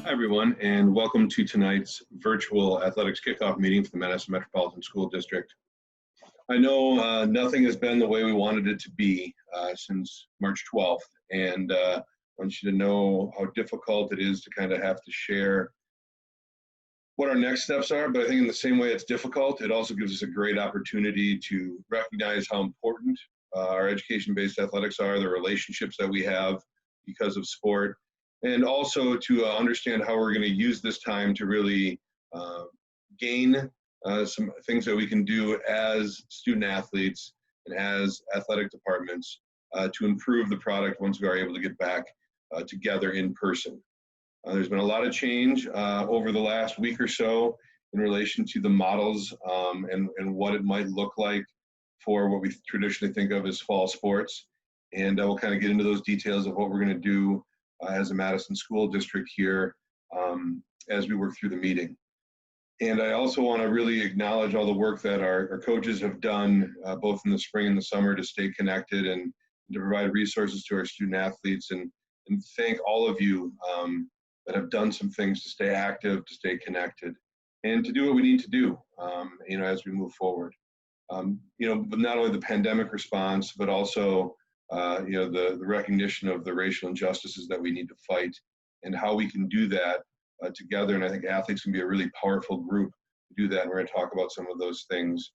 Hi, everyone, and welcome to tonight's virtual athletics kickoff meeting for the Madison Metropolitan School District. I know nothing has been the way we wanted it to be since March 12th, and I want you to know how difficult it is to kind of have to share what our next steps are, but I think in the same way it's difficult, it also gives us a great opportunity to recognize how important our education-based athletics are, the relationships that we have because of sport, and also to understand how we're going to use this time to really gain some things that we can do as student athletes and as athletic departments to improve the product once we are able to get back together in person. There's been a lot of change over the last week or so in relation to the models and what it might look like for what we traditionally think of as fall sports. And we'll kind of get into those details of what we're going to do as a Madison School District here as we work through the meeting. And I also want to really acknowledge all the work that our coaches have done both in the spring and the summer to stay connected and to provide resources to our student athletes, and thank all of you that have done some things to stay active, to stay connected, and to do what we need to do as we move forward. But not only the pandemic response, but also the recognition of the racial injustices that we need to fight and how we can do that together. And I think athletes can be a really powerful group to do that. And we're going to talk about some of those things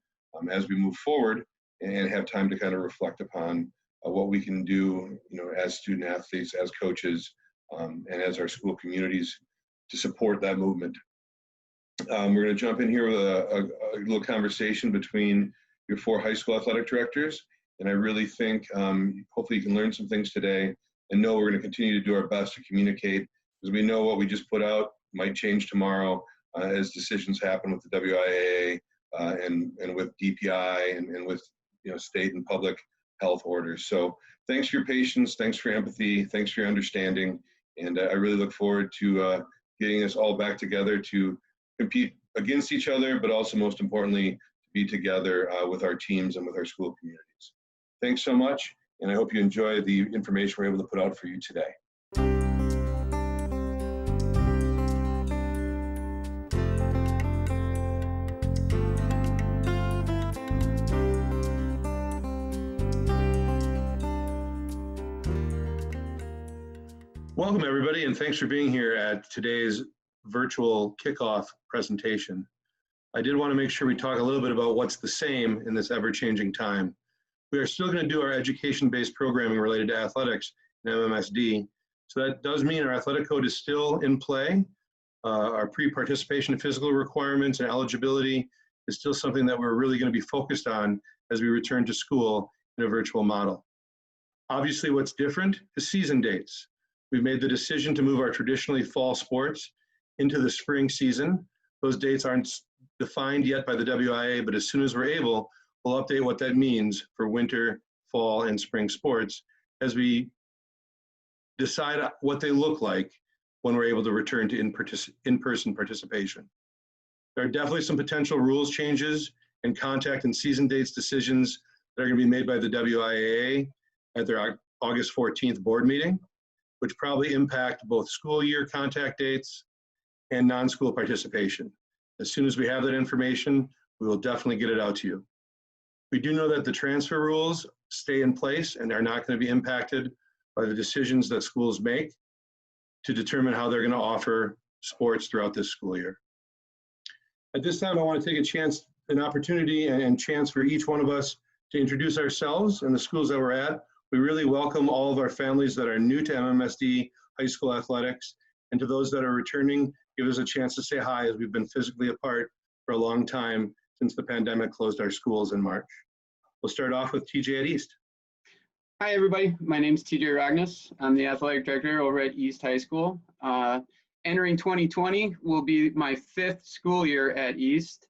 as we move forward and have time to kind of reflect upon what we can do, as student athletes, as coaches, and as our school communities to support that movement. We're going to jump in here with a little conversation between your four high school athletic directors. And I really think hopefully you can learn some things today and know we're going to continue to do our best to communicate, because we know what we just put out might change tomorrow as decisions happen with the WIAA and with DPI and with state and public health orders. So thanks for your patience, thanks for your empathy, thanks for your understanding, and I really look forward to getting us all back together to compete against each other, but also most importantly, to be together with our teams and with our school communities. Thanks so much, and I hope you enjoy the information we're able to put out for you today. Welcome, everybody, and thanks for being here at today's virtual kickoff presentation. I did want to make sure we talk a little bit about what's the same in this ever-changing time. We are still going to do our education-based programming related to athletics in MMSD. So that does mean our athletic code is still in play. Our pre-participation physical requirements and eligibility is still something that we're really going to be focused on as we return to school in a virtual model. Obviously, what's different is season dates. We've made the decision to move our traditionally fall sports into the spring season. Those dates aren't defined yet by the WIA, but as soon as we're able, we'll update what that means for winter, fall, and spring sports as we decide what they look like when we're able to return to in-person participation. There are definitely some potential rules changes and contact and season dates decisions that are going to be made by the WIAA at their August 14th board meeting, which probably impact both school year contact dates and non-school participation. As soon as we have that information, we will definitely get it out to you. We do know that the transfer rules stay in place and are not going to be impacted by the decisions that schools make to determine how they're going to offer sports throughout this school year. At this time, I want to take an opportunity and chance for each one of us to introduce ourselves and the schools that we're at. We really welcome all of our families that are new to MMSD high school athletics, and to those that are returning, give us a chance to say hi, as we've been physically apart for a long time since the pandemic closed our schools in March. We'll start off with TJ at East. Hi, everybody. My name is TJ Ragnes. I'm the athletic director over at East High School. Entering 2020 will be my 5th school year at East.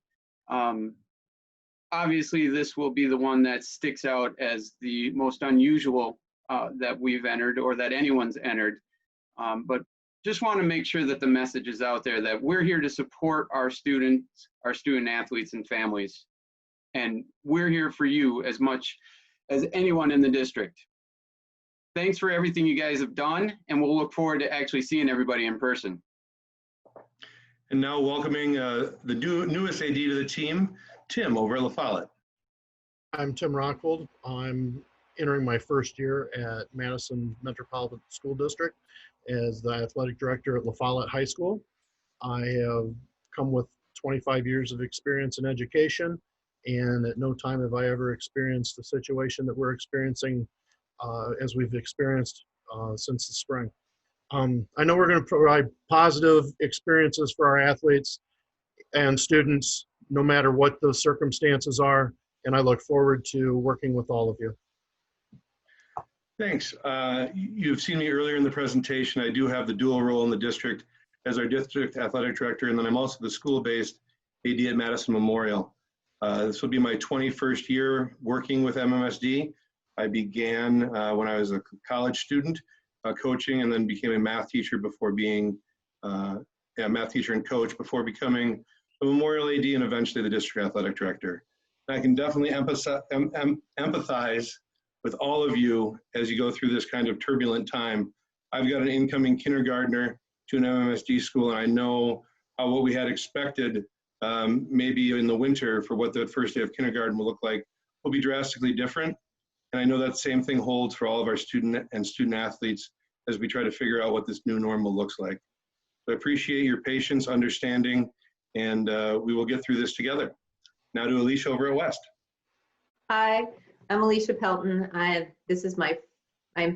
Obviously, this will be the one that sticks out as the most unusual that we've entered or that anyone's entered. But just want to make sure that the message is out there that we're here to support our students, our student athletes and families. And we're here for you as much as anyone in the district. Thanks for everything you guys have done, and we'll look forward to actually seeing everybody in person. And now welcoming the newest AD to the team, Tim over at La Follette. I'm Tim Rockwold. I'm entering my first year at Madison Metropolitan School District as the athletic director at La Follette High School. I have come with 25 years of experience in education, and at no time have I ever experienced the situation that we're experiencing as we've experienced since the spring. I know we're going to provide positive experiences for our athletes and students, no matter what the circumstances are, and I look forward to working with all of you. Thanks. You've seen me earlier in the presentation. I do have the dual role in the district as our district athletic director, and then I'm also the school-based AD at Madison Memorial. This will be my 21st year working with MMSD. I began when I was a college student coaching, and then became a math teacher before being math teacher and coach before becoming a Memorial AD and eventually the district athletic director. And I can definitely empathize with all of you as you go through this kind of turbulent time. I've got an incoming kindergartner to an MMSD school, and I know what we had expected maybe in the winter for what the first day of kindergarten will look like will be drastically different. And I know that same thing holds for all of our student athletes as we try to figure out what this new normal looks like. So I appreciate your patience, understanding, and we will get through this together. Now to Alicia over at West. Hi, I'm Alicia Pelton. I'm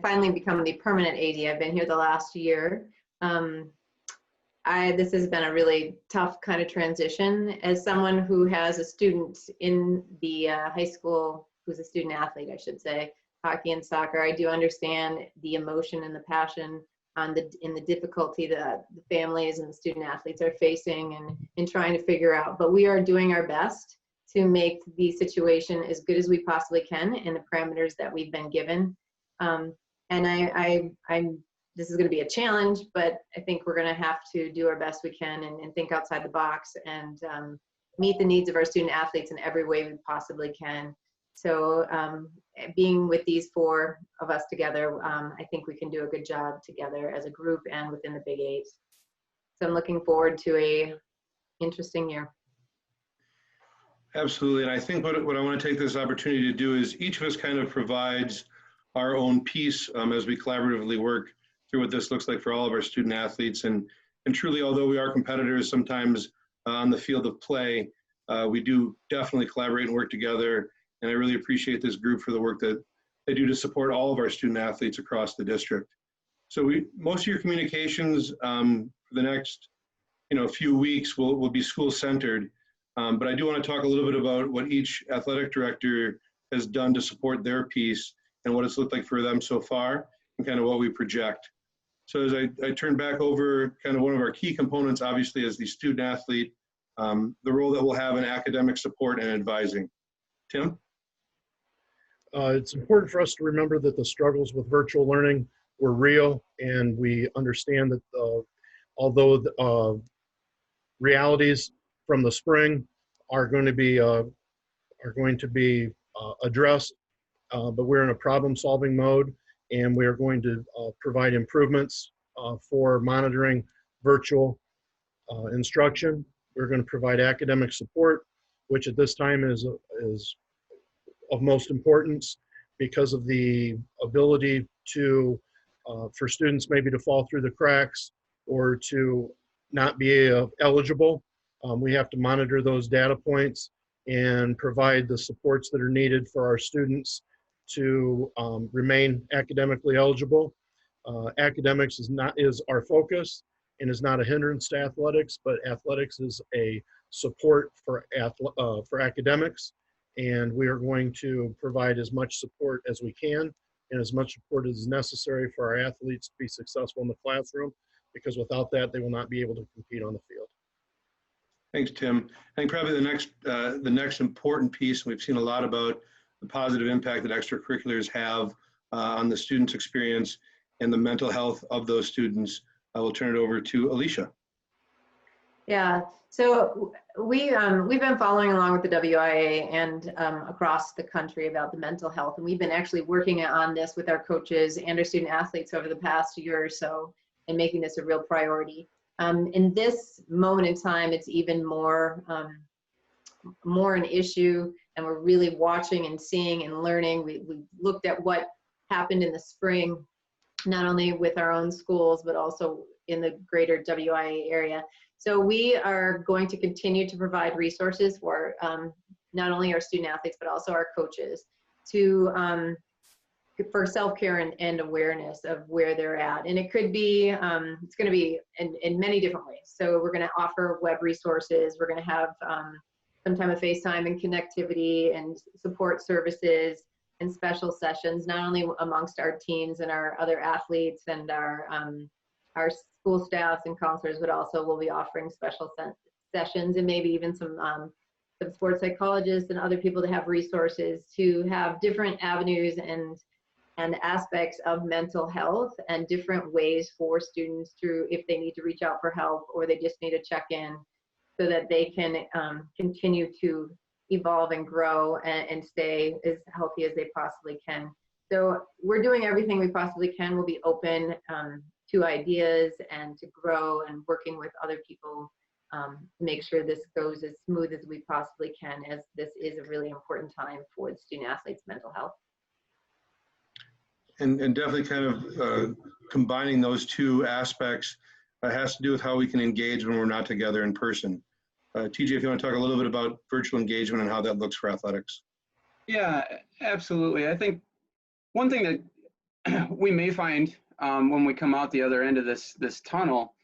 finally becoming the permanent AD. I've been here the last year. This has been a really tough kind of transition. As someone who has a student in the high school, who's a student athlete, I should say, hockey and soccer, I do understand the emotion and the passion in the difficulty that the families and the student athletes are facing and in trying to figure out. But we are doing our best to make the situation as good as we possibly can in the parameters that we've been given. This is going to be a challenge, but I think we're going to have to do our best we can and think outside the box and meet the needs of our student athletes in every way we possibly can. So being with these four of us together, I think we can do a good job together as a group and within the Big Eight. So I'm looking forward to a interesting year. Absolutely, and I think what I want to take this opportunity to do is each of us kind of provides our own piece as we collaboratively work through what this looks like for all of our student athletes. And truly, although we are competitors sometimes on the field of play, we do definitely collaborate and work together. And I really appreciate this group for the work that they do to support all of our student athletes across the district. So most of your communications for the next few weeks will be school centered. But I do want to talk a little bit about what each athletic director has done to support their piece and what it's looked like for them so far and kind of what we project. So as I turn back over, kind of one of our key components, obviously, as the student athlete, the role that we'll have in academic support and advising. Tim? It's important for us to remember that the struggles with virtual learning were real, and we understand that although the realities from the spring are going to be addressed, but we're in a problem-solving mode, and we are going to provide improvements for monitoring virtual instruction. We're going to provide academic support, which at this time is of most importance because of the ability to for students maybe to fall through the cracks or to not be eligible. We have to monitor those data points and provide the supports that are needed for our students to remain academically eligible. Academics is our focus and is not a hindrance to athletics, but athletics is a support for academics, and we are going to provide as much support as we can and as much support as is necessary for our athletes to be successful in the classroom, because without that, they will not be able to compete on the field. Thanks, Tim. I think probably the next important piece, we've seen a lot about the positive impact that extracurriculars have on the students' experience and the mental health of those students. I will turn it over to Alicia. Yeah, so we've been following along with the WIA and across the country about the mental health, and we've been actually working on this with our coaches and our student athletes over the past year or so and making this a real priority. In this moment in time, it's even more an issue, and we're really watching and seeing and learning. We looked at what happened in the spring, not only with our own schools, but also in the greater WIA area. So we are going to continue to provide resources for not only our student athletes, but also our coaches for self-care and awareness of where they're at. And it could be, it's going to be in many different ways. So we're going to offer web resources. We're going to have some time of FaceTime and connectivity and support services and special sessions, not only amongst our teams and our other athletes and our school staffs and counselors, but also we'll be offering special sessions and maybe even some sports psychologists and other people to have resources to have different avenues and aspects of mental health and different ways for students to, if they need to reach out for help or they just need to check in, so that they can continue to evolve and grow and stay as healthy as they possibly can. So we're doing everything we possibly can. We'll be open to ideas and to grow and working with other people to make sure this goes as smooth as we possibly can, as this is a really important time for the student athletes' mental health. And definitely kind of combining those two aspects has to do with how we can engage when we're not together in person. TJ, if you want to talk a little bit about virtual engagement and how that looks for athletics. Yeah, absolutely. I think one thing that we may find when we come out the other end of this tunnel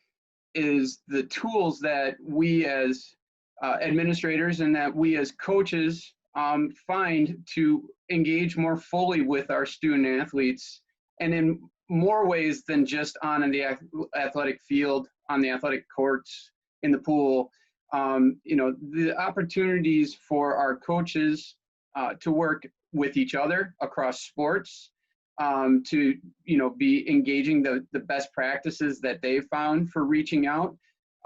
is the tools that we as administrators and that we as coaches find to engage more fully with our student athletes, and in more ways than just on the athletic field, on the athletic courts, in the pool. The opportunities for our coaches to work with each other across sports, to be engaging the best practices that they've found for reaching out.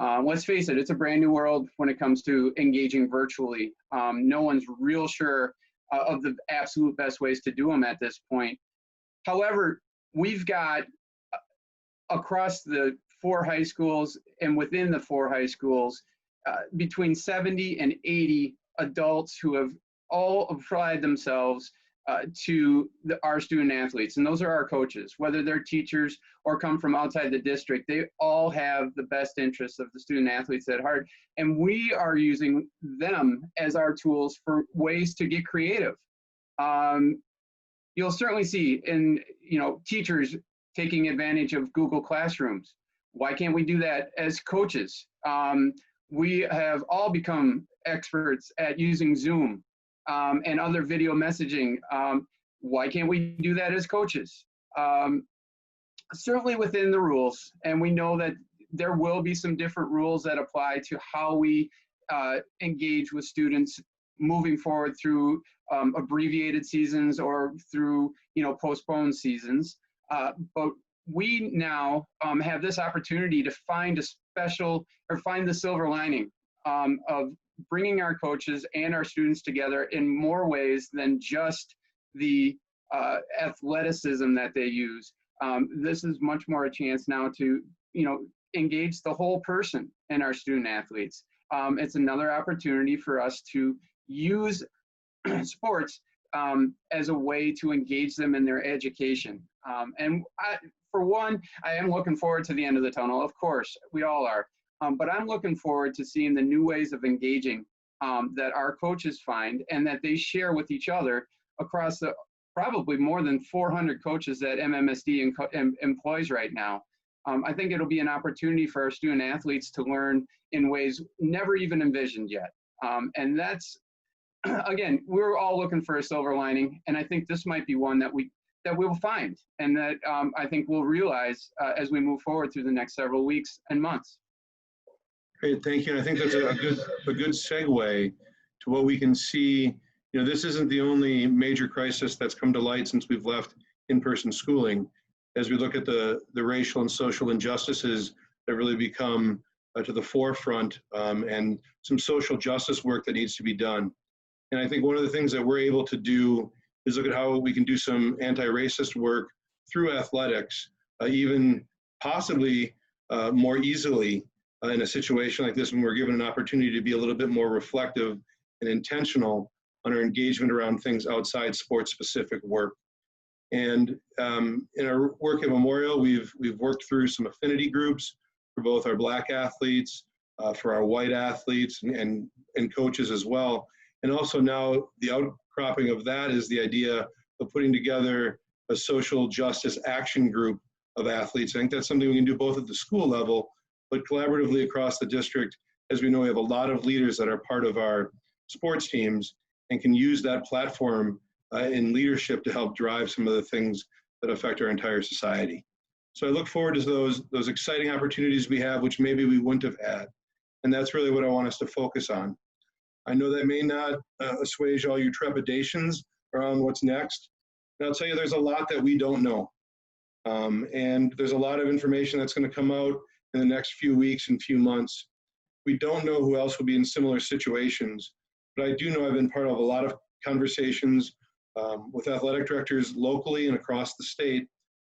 Let's face it, it's a brand new world when it comes to engaging virtually. No one's real sure of the absolute best ways to do them at this point. However, we've got across the 4 high schools and within the 4 high schools, between 70 and 80 adults who have all applied themselves to our student athletes. And those are our coaches, whether they're teachers or come from outside the district. They all have the best interests of the student athletes at heart. And we are using them as our tools for ways to get creative. You'll certainly see teachers taking advantage of Google Classrooms. Why can't we do that as coaches? We have all become experts at using Zoom and other video messaging. Why can't we do that as coaches? Certainly within the rules, and we know that there will be some different rules that apply to how we engage with students moving forward through abbreviated seasons or through postponed seasons. But we now have this opportunity to find find the silver lining of bringing our coaches and our students together in more ways than just the athleticism that they use. This is much more a chance now to engage the whole person in our student athletes. It's another opportunity for us to use sports as a way to engage them in their education. For one, I am looking forward to the end of the tunnel. Of course, we all are. But I'm looking forward to seeing the new ways of engaging that our coaches find and that they share with each other across the probably more than 400 coaches that MMSD employs right now. I think it'll be an opportunity for our student athletes to learn in ways never even envisioned yet. And that's, again, we're all looking for a silver lining, and I think this might be one that we'll find, and that I think we'll realize as we move forward through the next several weeks and months. Great, thank you. And I think that's a good segue to what we can see. This isn't the only major crisis that's come to light since we've left in-person schooling. As we look at the racial and social injustices that really become to the forefront, and some social justice work that needs to be done. And I think one of the things that we're able to do is look at how we can do some anti-racist work through athletics, even possibly more easily in a situation like this when we're given an opportunity to be a little bit more reflective and intentional on our engagement around things outside sports-specific work. And in our work at Memorial, we've worked through some affinity groups for both our Black athletes, for our white athletes, and coaches as well. And also now the outcropping of that is the idea of putting together a social justice action group of athletes. I think that's something we can do both at the school level, but collaboratively across the district, as we know we have a lot of leaders that are part of our sports teams and can use that platform in leadership to help drive some of the things that affect our entire society. So I look forward to those exciting opportunities we have, which maybe we wouldn't have had. And that's really what I want us to focus on. I know that may not assuage all your trepidations around what's next. And I'll tell you, there's a lot that we don't know. And there's a lot of information that's going to come out in the next few weeks and few months. We don't know who else will be in similar situations, but I do know I've been part of a lot of conversations with athletic directors locally and across the state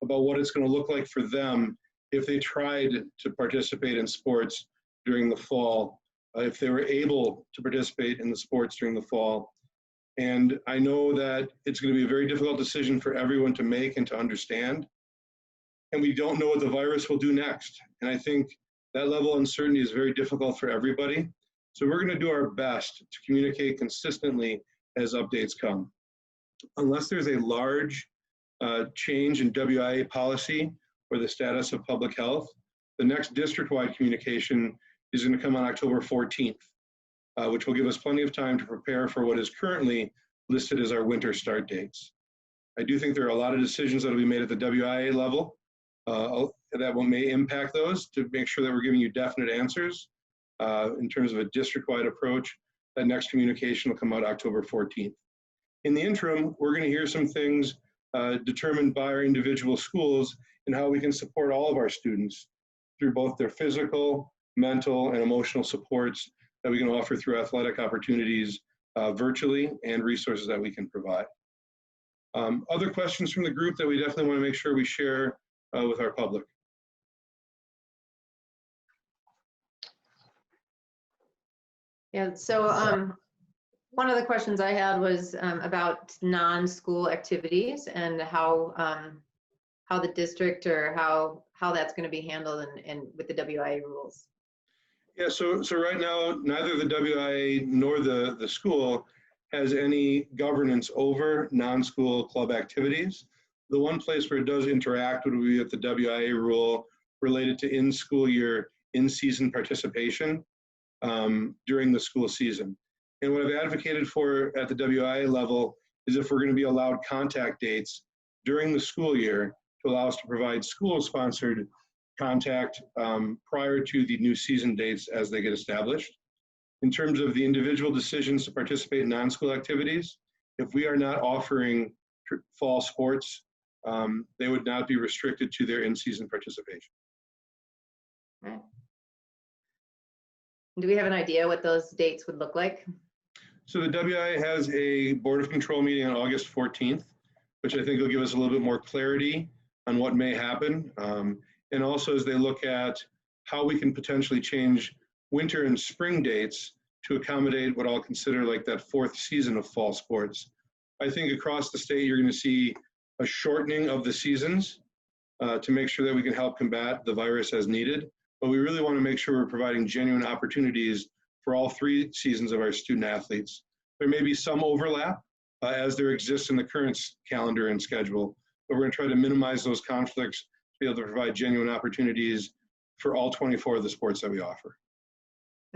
about what it's going to look like for them if they tried to participate in sports during the fall, if they were able to participate in the sports during the fall. And I know that it's going to be a very difficult decision for everyone to make and to understand. And we don't know what the virus will do next. And I think that level of uncertainty is very difficult for everybody. So we're going to do our best to communicate consistently as updates come. Unless there's a large change in WIA policy or the status of public health, the next district-wide communication is going to come on October 14th, which will give us plenty of time to prepare for what is currently listed as our winter start dates. I do think there are a lot of decisions that will be made at the WIA level that may impact those to make sure that we're giving you definite answers in terms of a district-wide approach. That next communication will come out October 14th. In the interim, we're going to hear some things determined by our individual schools and how we can support all of our students through both their physical, mental, and emotional supports that we can offer through athletic opportunities virtually and resources that we can provide. Other questions from the group that we definitely want to make sure we share with our public? Yeah, so one of the questions I had was about non-school activities and how the district or how that's going to be handled and with the WIA rules. Yeah, so right now, neither the WIA nor the school has any governance over non-school club activities. The one place where it does interact would be at the WIA rule related to in-school year, in-season participation during the school season. And what I've advocated for at the WIA level is if we're going to be allowed contact dates during the school year to allow us to provide school-sponsored contact prior to the new season dates as they get established. In terms of the individual decisions to participate in non-school activities, if we are not offering fall sports, they would not be restricted to their in-season participation. Right. Do we have an idea what those dates would look like? So the WIA has a Board of Control meeting on August 14th, which I think will give us a little bit more clarity on what may happen. And also as they look at how we can potentially change winter and spring dates to accommodate what I'll consider like that fourth season of fall sports. I think across the state, you're going to see a shortening of the seasons to make sure that we can help combat the virus as needed. But we really want to make sure we're providing genuine opportunities for all three seasons of our student athletes. There may be some overlap as there exists in the current calendar and schedule, but we're going to try to minimize those conflicts to be able to provide genuine opportunities for all 24 of the sports that we offer.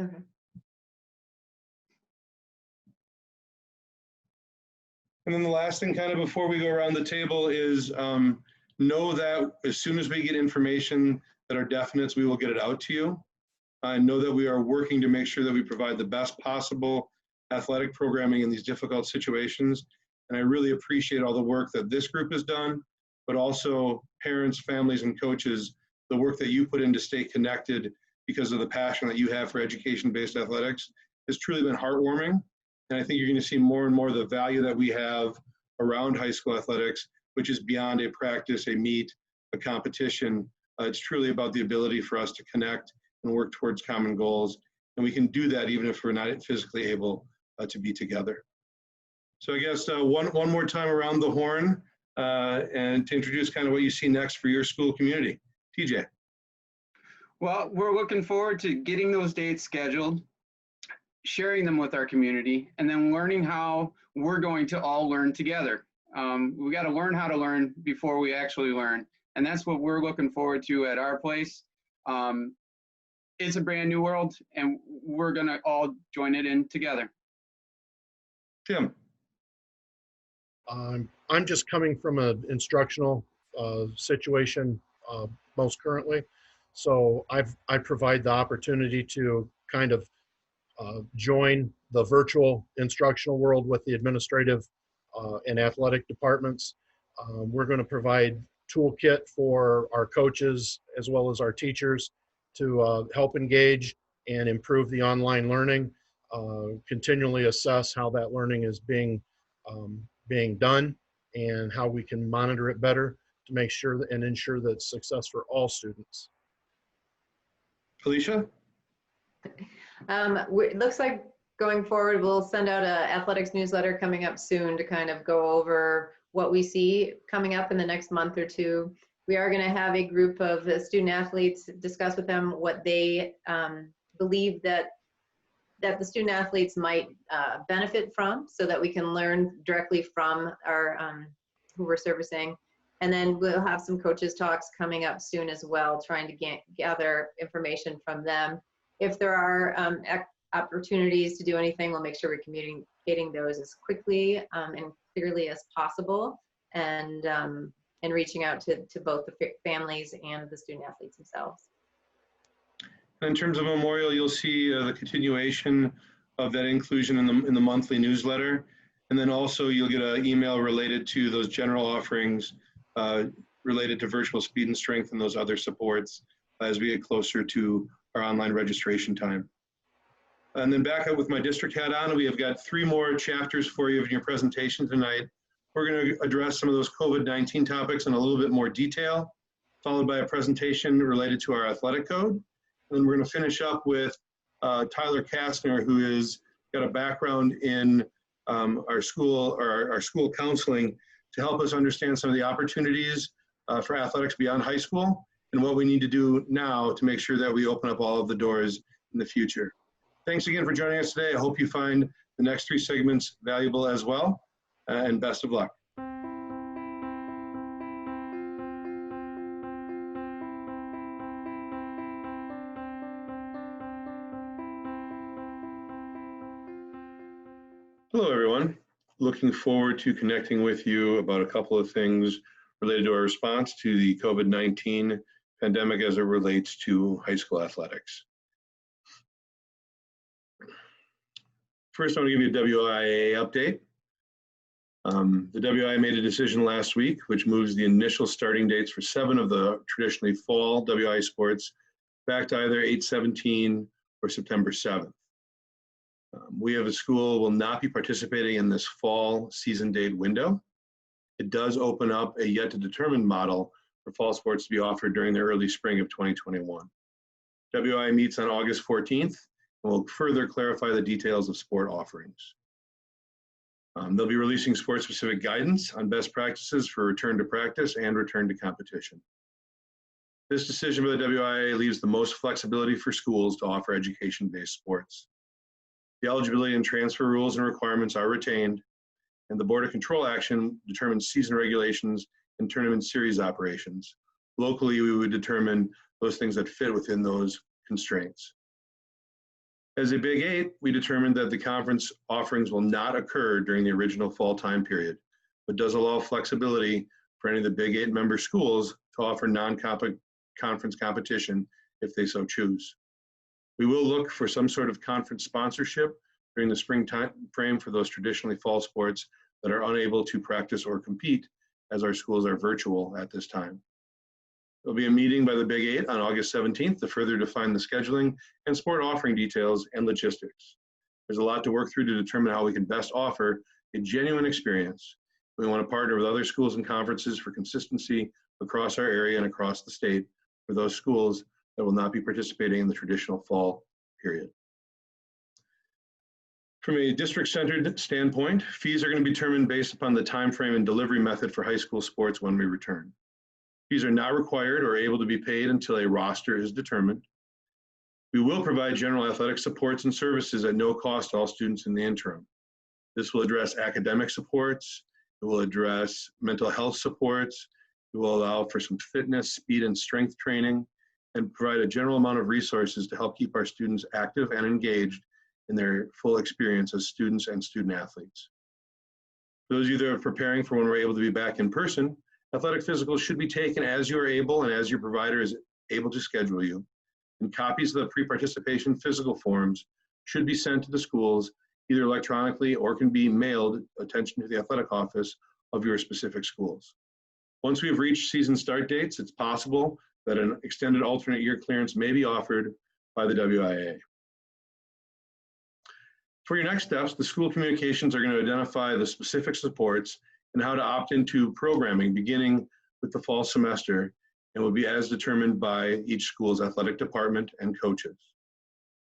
Okay. And then the last thing kind of before we go around the table is know that as soon as we get information that are definites, we will get it out to you. I know that we are working to make sure that we provide the best possible athletic programming in these difficult situations. And I really appreciate all the work that this group has done, but also parents, families, and coaches, the work that you put in to stay connected because of the passion that you have for education-based athletics has truly been heartwarming. And I think you're going to see more and more the value that we have around high school athletics, which is beyond a practice, a meet, a competition. It's truly about the ability for us to connect and work towards common goals. And we can do that even if we're not physically able to be together. So I guess one more time around the horn and to introduce kind of what you see next for your school community. TJ. Well, we're looking forward to getting those dates scheduled, sharing them with our community, and then learning how we're going to all learn together. We got to learn how to learn before we actually learn. And that's what we're looking forward to at our place. It's a brand new world, and we're going to all join it in together. Tim. I'm just coming from an instructional situation most currently. So I provide the opportunity to kind of join the virtual instructional world with the administrative and athletic departments. We're going to provide toolkit for our coaches as well as our teachers to help engage and improve the online learning, continually assess how that learning is being done and how we can monitor it better to make sure that, and ensure that it's success for all students. Felicia? It looks like going forward, we'll send out a athletics newsletter coming up soon to kind of go over what we see coming up in the next month or two. We are going to have a group of student athletes discuss with them what they believe that the student athletes might benefit from, so that we can learn directly from our who we're servicing. And then we'll have some coaches talks coming up soon as well, trying to gather information from them. If there are opportunities to do anything, we'll make sure we're communicating those as quickly and clearly as possible, and reaching out to both the families and the student athletes themselves. In terms of Memorial, you'll see the continuation of that inclusion in the monthly newsletter. And then also you'll get an email related to those general offerings related to virtual speed and strength and those other supports as we get closer to our online registration time. And then back up with my district hat on, we have got 3 more chapters for you in your presentation tonight. We're going to address some of those COVID-19 topics in a little bit more detail, followed by a presentation related to our athletic code. And then we're going to finish up with Tyler Kastner, who has got a background in our school counseling to help us understand some of the opportunities for athletics beyond high school and what we need to do now to make sure that we open up all of the doors in the future. Thanks again for joining us today. I hope you find the next 3 segments valuable as well, and best of luck. Hello, everyone. Looking forward to connecting with you about a couple of things related to our response to the COVID-19 pandemic as it relates to high school athletics. First, I want to give you a WIA update. The WIA made a decision last week, which moves the initial starting dates for 7 of the traditionally fall WIA sports back to either 8/17 or September 7th. We as a school will not be participating in this fall season date window. It does open up a yet to determine model for fall sports to be offered during the early spring of 2021. WIA meets on August 14th and will further clarify the details of sport offerings. They'll be releasing sport-specific guidance on best practices for return to practice and return to competition. This decision by the WIA leaves the most flexibility for schools to offer education-based sports. The eligibility and transfer rules and requirements are retained, and the Board of Control action determines season regulations and tournament series operations. Locally, we would determine those things that fit within those constraints. As a Big 8, we determined that the conference offerings will not occur during the original fall time period, but does allow flexibility for any of the Big 8 member schools to offer non-conference competition if they so choose. We will look for some sort of conference sponsorship during the spring time frame for those traditionally fall sports that are unable to practice or compete, as our schools are virtual at this time. There'll be a meeting by the Big 8 on August 17th to further define the scheduling and sport offering details and logistics. There's a lot to work through to determine how we can best offer a genuine experience. We want to partner with other schools and conferences for consistency across our area and across the state for those schools that will not be participating in the traditional fall period. From a district-centered standpoint, fees are going to be determined based upon the time frame and delivery method for high school sports when we return. Fees are not required or able to be paid until a roster is determined. We will provide general athletic supports and services at no cost to all students in the interim. This will address academic supports, it will address mental health supports, it will allow for some fitness, speed, and strength training, and provide a general amount of resources to help keep our students active and engaged in their full experience as students and student athletes. For those of you that are preparing for when we're able to be back in person, athletic physicals should be taken as you are able and as your provider is able to schedule you. And copies of the pre-participation physical forms should be sent to the schools either electronically or can be mailed attention to the athletic office of your specific schools. Once we have reached season start dates, it's possible that an extended alternate year clearance may be offered by the WIAA. For your next steps, the school communications are going to identify the specific supports and how to opt into programming beginning with the fall semester and will be as determined by each school's athletic department and coaches.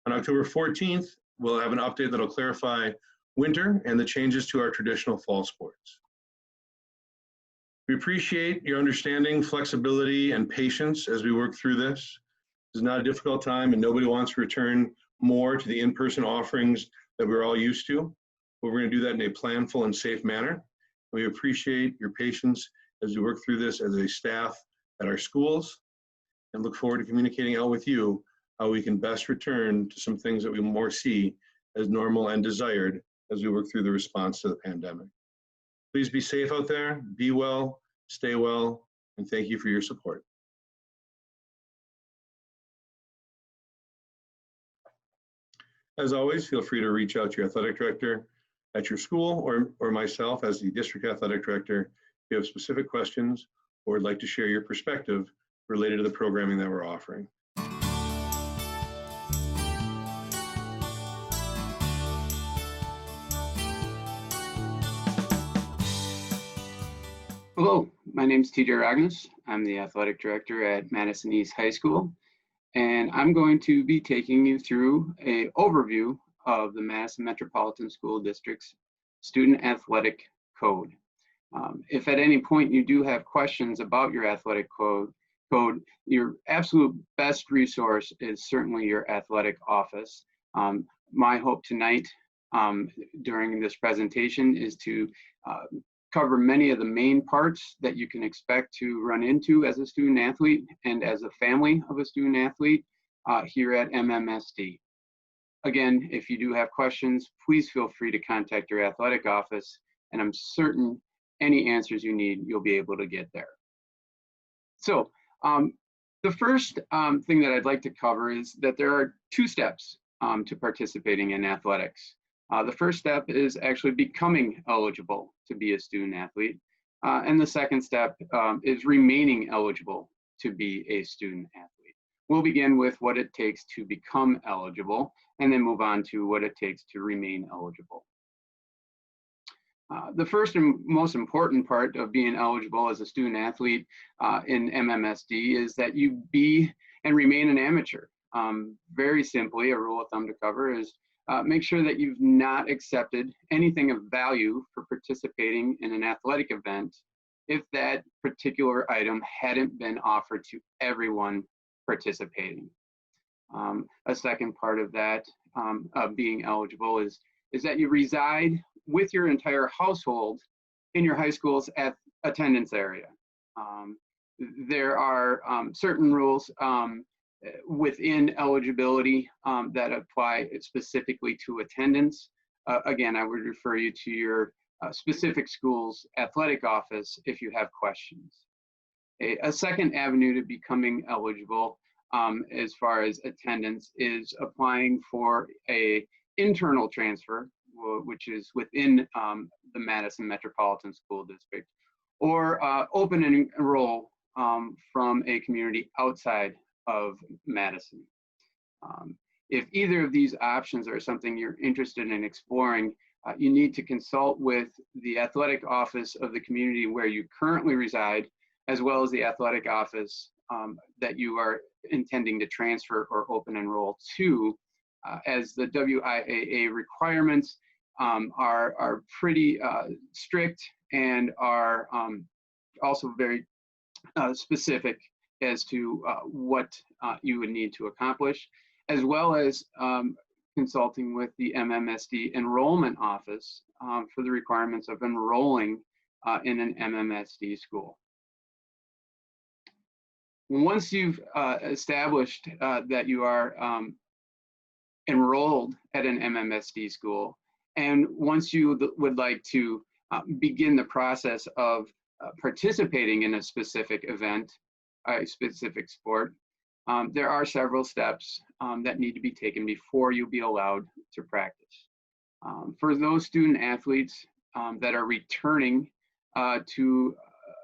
On October 14th, we'll have an update that'll clarify winter and the changes to our traditional fall sports. We appreciate your understanding, flexibility, and patience as we work through this. This is not a difficult time and nobody wants to return more to the in-person offerings that we're all used to, but we're going to do that in a planful and safe manner. We appreciate your patience as we work through this as a staff at our schools and look forward to communicating out with you how we can best return to some things that we more see as normal and desired as we work through the response to the pandemic. Please be safe out there, be well, stay well, and thank you for your support. As always, feel free to reach out to your athletic director at your school or myself as the district athletic director if you have specific questions or would like to share your perspective related to the programming that we're offering. Hello, my name is TJ Ragnes. I'm the athletic director at Madison East High School, and I'm going to be taking you through an overview of the Madison Metropolitan School District's Student Athletic Code. If at any point you do have questions about your athletic code, your absolute best resource is certainly your athletic office. My hope tonight during this presentation is to cover many of the main parts that you can expect to run into as a student athlete and as a family of a student athlete here at MMSD. Again, if you do have questions, please feel free to contact your athletic office, and I'm certain any answers you need, you'll be able to get there. So the first thing that I'd like to cover is that there are two steps to participating in athletics. The first step is actually becoming eligible to be a student athlete. And the second step is remaining eligible to be a student athlete. We'll begin with what it takes to become eligible and then move on to what it takes to remain eligible. The first and most important part of being eligible as a student athlete in MMSD is that you be and remain an amateur. Very simply, a rule of thumb to cover is make sure that you've not accepted anything of value for participating in an athletic event if that particular item hadn't been offered to everyone participating. A second part of that, of being eligible, is that you reside with your entire household in your high school's attendance area. There are certain rules within eligibility that apply specifically to attendance. Again, I would refer you to your specific school's athletic office if you have questions. A second avenue to becoming eligible as far as attendance is applying for an internal transfer, which is within the Madison Metropolitan School District, or open and enroll from a community outside of Madison. If either of these options are something you're interested in exploring, you need to consult with the athletic office of the community where you currently reside, as well as the athletic office that you are intending to transfer or open enroll to, as the WIAA requirements are pretty strict and are also very specific as to what you would need to accomplish, as well as consulting with the MMSD enrollment office for the requirements of enrolling in an MMSD school. Once you've established that you are enrolled at an MMSD school, and once you would like to begin the process of participating in a specific event, a specific sport, there are several steps that need to be taken before you'll be allowed to practice. For those student athletes that are returning to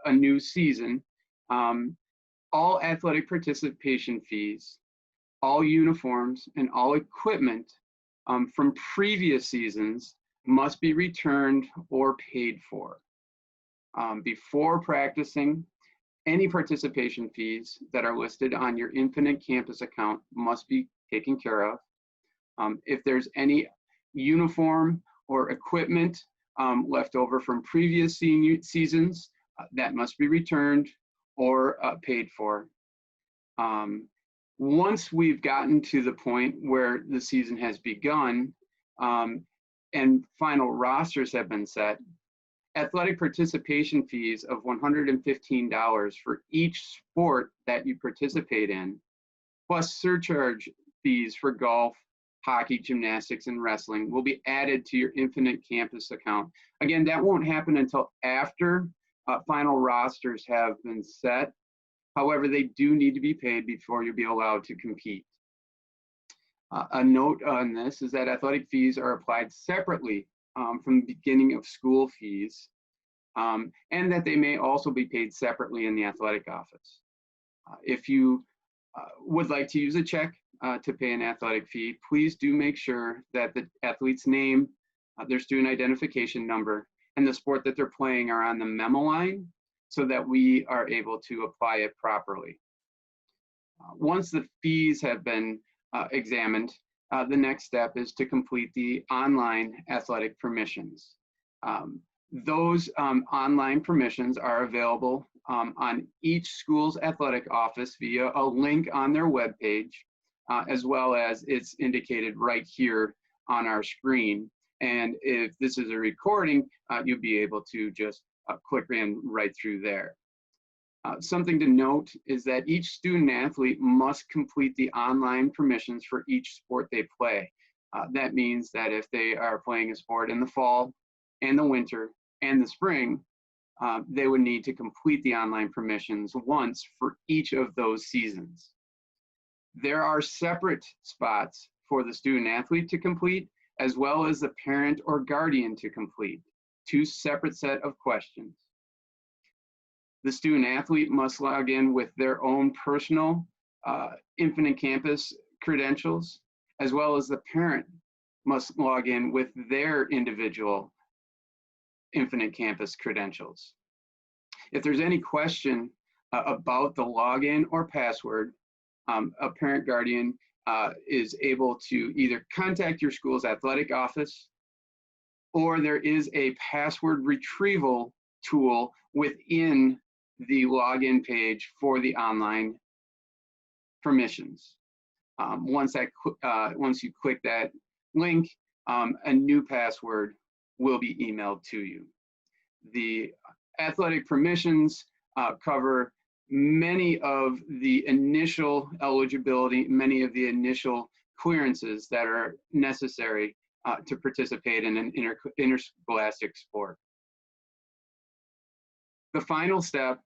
a new season, all athletic participation fees, all uniforms, and all equipment from previous seasons must be returned or paid for. Before practicing, any participation fees that are listed on your Infinite Campus account must be taken care of. If there's any uniform or equipment left over from previous seasons, that must be returned or paid for. Once we've gotten to the point where the season has begun and final rosters have been set, athletic participation fees of $115 for each sport that you participate in, plus surcharge fees for golf, hockey, gymnastics, and wrestling will be added to your Infinite Campus account. Again, that won't happen until after final rosters have been set. However, they do need to be paid before you'll be allowed to compete. A note on this is that athletic fees are applied separately from the beginning of school fees, and that they may also be paid separately in the athletic office. If you would like to use a check to pay an athletic fee, please do make sure that the athlete's name, their student identification number, and the sport that they're playing are on the memo line so that we are able to apply it properly. Once the fees have been examined, the next step is to complete the online athletic permissions. Those online permissions are available on each school's athletic office via a link on their webpage, as well as it's indicated right here on our screen. And if this is a recording, you'll be able to just click in right through there. Something to note is that each student athlete must complete the online permissions for each sport they play. That means that if they are playing a sport in the fall and the winter and the spring, they would need to complete the online permissions once for each of those seasons. There are separate spots for the student athlete to complete, as well as the parent or guardian to complete, two separate set of questions. The student athlete must log in with their own personal Infinite Campus credentials, as well as the parent must log in with their individual Infinite Campus credentials. If there's any question about the login or password, a parent guardian is able to either contact your school's athletic office, or there is a password retrieval tool within the login page for the online permissions. Once you click that link, a new password will be emailed to you. The athletic permissions cover many of the initial eligibility, many of the initial clearances that are necessary to participate in an interscholastic sport. The final step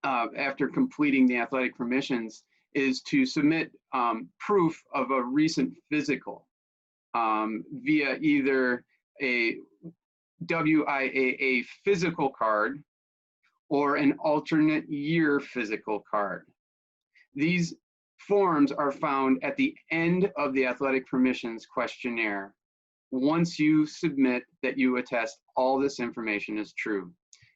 after completing the athletic permissions is to submit proof of a recent physical via either a WIAA physical card or an alternate year physical card. These forms are found at the end of the athletic permissions questionnaire once you submit that you attest all this information is true.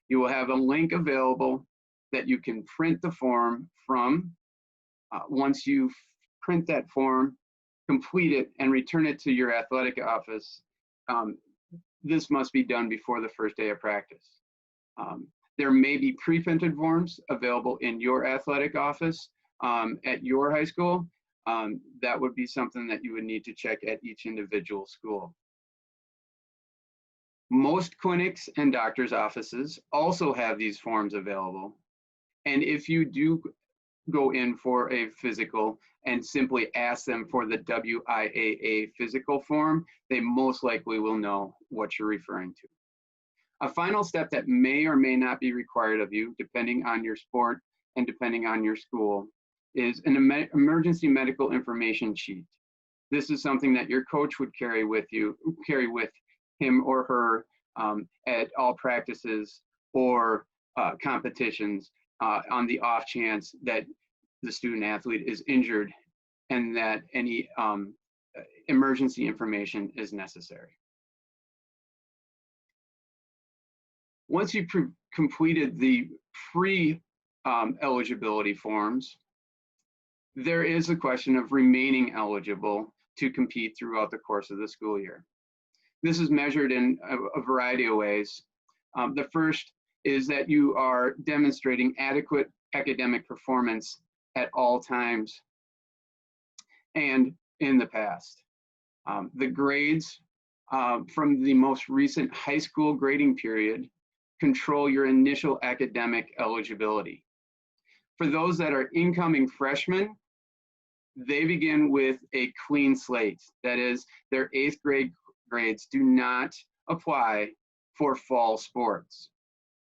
You will have a link available that you can print the form from. Once you print that form, complete it, and return it to your athletic office, this must be done before the first day of practice. There may be pre-printed forms available in your athletic office at your high school. That would be something that you would need to check at each individual school. Most clinics and doctors' offices also have these forms available. And if you do go in for a physical and simply ask them for the WIAA physical form, they most likely will know what you're referring to. A final step that may or may not be required of you, depending on your sport and depending on your school, is an emergency medical information sheet. This is something that your coach would carry with him or her at all practices or competitions on the off chance that the student athlete is injured and that any emergency information is necessary. Once you've completed the pre-eligibility forms, there is a question of remaining eligible to compete throughout the course of the school year. This is measured in a variety of ways. The first is that you are demonstrating adequate academic performance at all times and in the past. The grades from the most recent high school grading period control your initial academic eligibility. For those that are incoming freshmen, they begin with a clean slate. That is, their 8th grade grades do not apply for fall sports.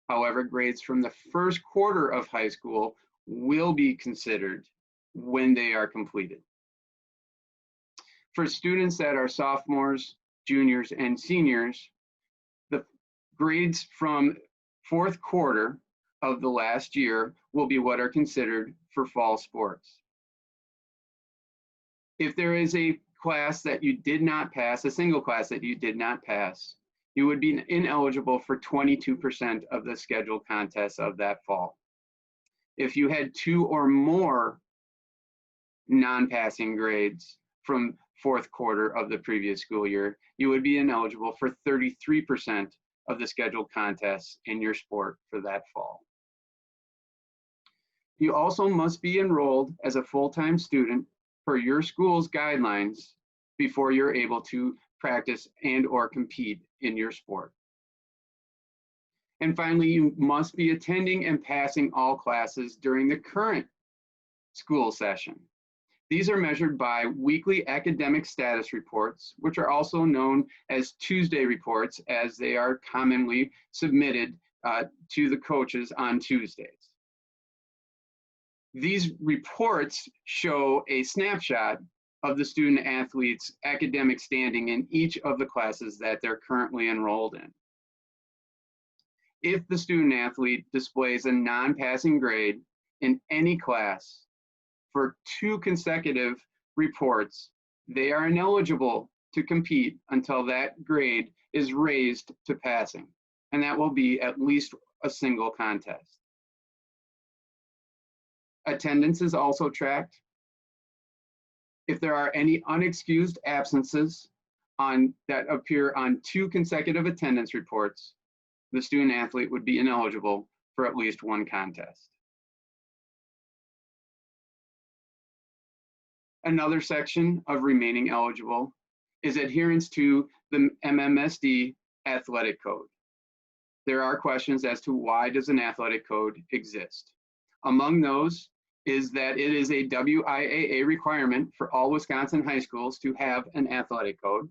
However, grades from the first quarter of high school will be considered when they are completed. For students that are sophomores, juniors, and seniors, the grades from 4th quarter of the last year will be what are considered for fall sports. If there is a class that you did not pass, a single class that you did not pass, you would be ineligible for 22% of the scheduled contests of that fall. If you had 2 or more non-passing grades from 4th quarter of the previous school year, you would be ineligible for 33% of the scheduled contests in your sport for that fall. You also must be enrolled as a full-time student per your school's guidelines before you're able to practice and or compete in your sport. And finally, you must be attending and passing all classes during the current school session. These are measured by weekly academic status reports, which are also known as Tuesday reports, as they are commonly submitted to the coaches on Tuesdays. These reports show a snapshot of the student athlete's academic standing in each of the classes that they're currently enrolled in. If the student athlete displays a non-passing grade in any class for 2 consecutive reports, they are ineligible to compete until that grade is raised to passing, and that will be at least a single contest. Attendance is also tracked. If there are any unexcused absences that appear on 2 consecutive attendance reports, the student athlete would be ineligible for at least 1 contest. Another section of remaining eligible is adherence to the MMSD athletic code. There are questions as to why does an athletic code exist. Among those is that it is a WIAA requirement for all Wisconsin high schools to have an athletic code.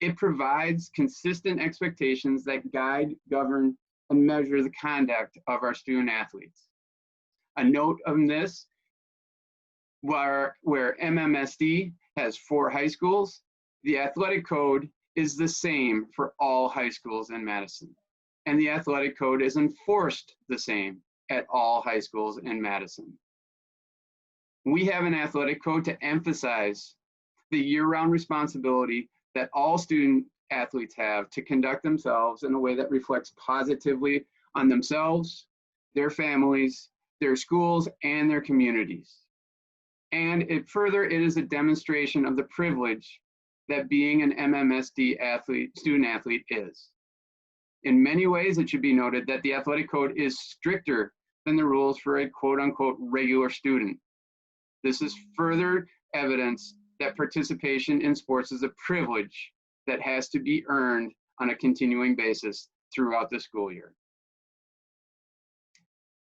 It provides consistent expectations that guide, govern, and measure the conduct of our student athletes. A note on this, where MMSD has 4 high schools, the athletic code is the same for all high schools in Madison. And the athletic code is enforced the same at all high schools in Madison. We have an athletic code to emphasize the year-round responsibility that all student athletes have to conduct themselves in a way that reflects positively on themselves, their families, their schools, and their communities. And it is a demonstration of the privilege that being an MMSD student athlete is. In many ways, it should be noted that the athletic code is stricter than the rules for a quote unquote regular student. This is further evidence that participation in sports is a privilege that has to be earned on a continuing basis throughout the school year.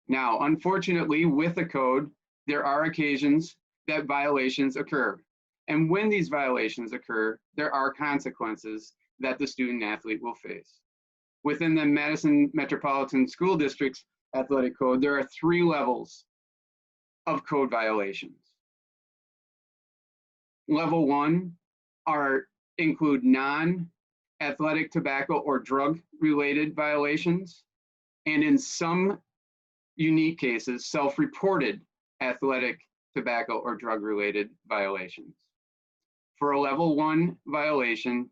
Now, unfortunately, with the code, there are occasions that violations occur. And when these violations occur, there are consequences that the student athlete will face. Within the Madison Metropolitan School District's athletic code, there are 3 levels of code violations. Level 1 include non-athletic tobacco or drug-related violations, and in some unique cases, self-reported athletic tobacco or drug-related violations. For a level 1 violation,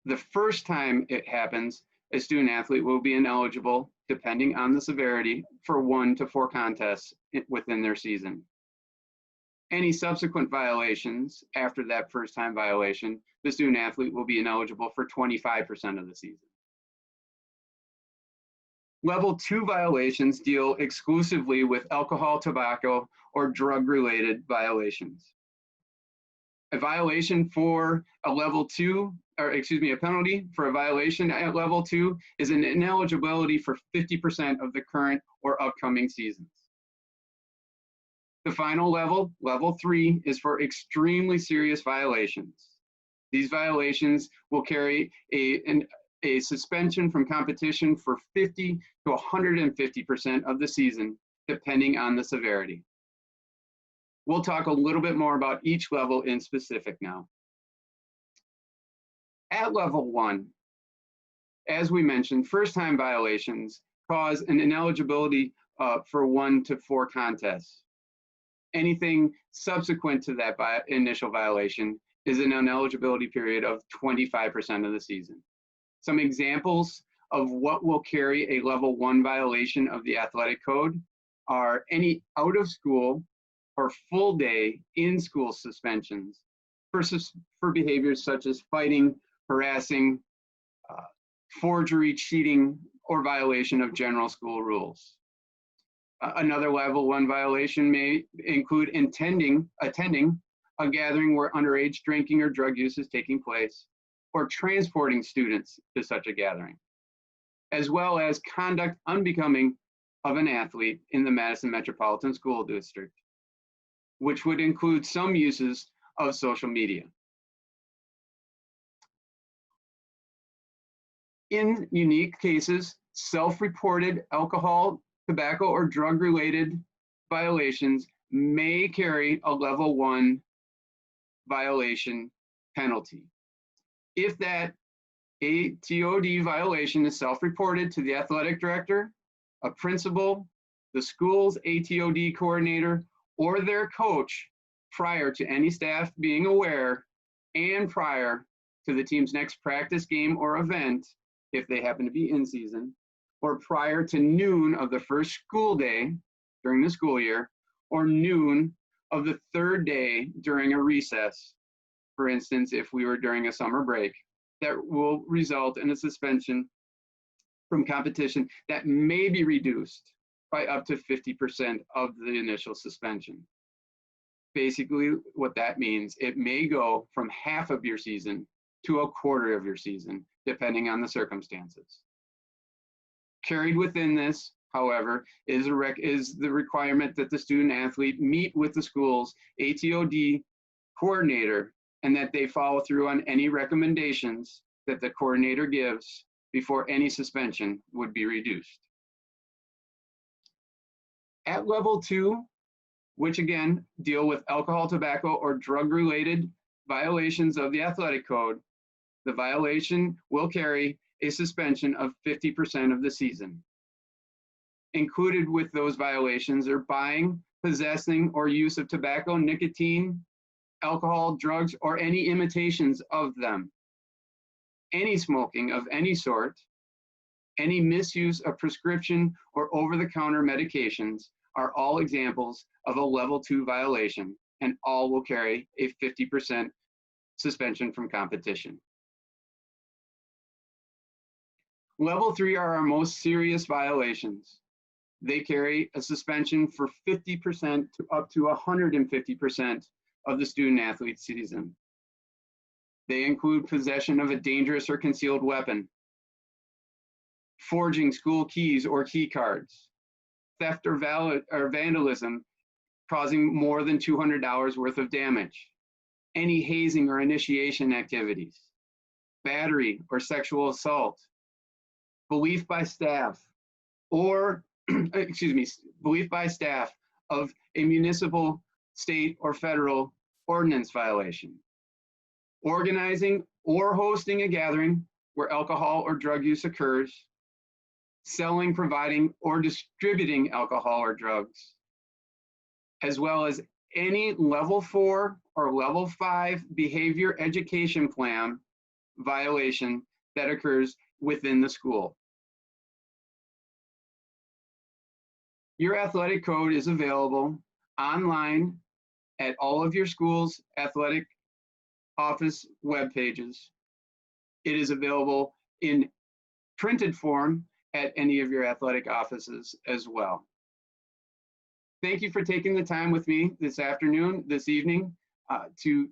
the first time it happens, a student athlete will be ineligible, depending on the severity, for 1 to 4 contests within their season. Any subsequent violations after that first time violation, the student athlete will be ineligible for 25% of the season. Level 2 violations deal exclusively with alcohol, tobacco, or drug-related violations. A violation for a level 2, a penalty for a violation at level 2 is an ineligibility for 50% of the current or upcoming seasons. The final level, level 3, is for extremely serious violations. These violations will carry a suspension from competition for 50 to 150% of the season, depending on the severity. We'll talk a little bit more about each level in specific now. At level 1, as we mentioned, first-time violations cause an ineligibility for 1 to 4 contests. Anything subsequent to that initial violation is an ineligibility period of 25% of the season. Some examples of what will carry a level 1 violation of the athletic code are any out of school or full day in school suspensions for behaviors such as fighting, harassing, forgery, cheating, or violation of general school rules. Another level 1 violation may include attending a gathering where underage drinking or drug use is taking place, or transporting students to such a gathering, as well as conduct unbecoming of an athlete in the Madison Metropolitan School District, which would include some uses of social media. In unique cases, self-reported alcohol, tobacco, or drug-related violations may carry a level 1 violation penalty. If that ATOD violation is self-reported to the athletic director, a principal, the school's ATOD coordinator, or their coach prior to any staff being aware and prior to the team's next practice, game, or event, if they happen to be in season, or prior to noon of the first school day during the school year, or noon of the 3rd day during a recess, for instance, if we were during a summer break, that will result in a suspension from competition that may be reduced by up to 50% of the initial suspension. Basically, what that means, it may go from half of your season to a quarter of your season, depending on the circumstances. Carried within this, however, is the requirement that the student athlete meet with the school's ATOD coordinator and that they follow through on any recommendations that the coordinator gives before any suspension would be reduced. At level 2, which again deal with alcohol, tobacco, or drug-related violations of the athletic code, the violation will carry a suspension of 50% of the season. Included with those violations are buying, possessing, or use of tobacco, nicotine, alcohol, drugs, or any imitations of them, any smoking of any sort, Any misuse of prescription or over-the-counter medications are all examples of a level 2 violation, and all will carry a 50% suspension from competition. Level 3 are our most serious violations. They carry a suspension for 50% to up to 150% of the student athlete season. They include possession of a dangerous or concealed weapon, forging school keys or key cards, theft or vandalism causing more than $200 worth of damage, any hazing or initiation activities, battery or sexual assault, belief by staff or, belief by staff of a municipal, state, or federal ordinance violation, organizing or hosting a gathering where alcohol or drug use occurs, selling, providing, or distributing alcohol or drugs, as well as any level 4 or level 5 behavior education plan violation that occurs within the school. Your athletic code is available online at all of your school's athletic office web pages. It is available in printed form at any of your athletic offices as well. Thank you for taking the time with me this evening, to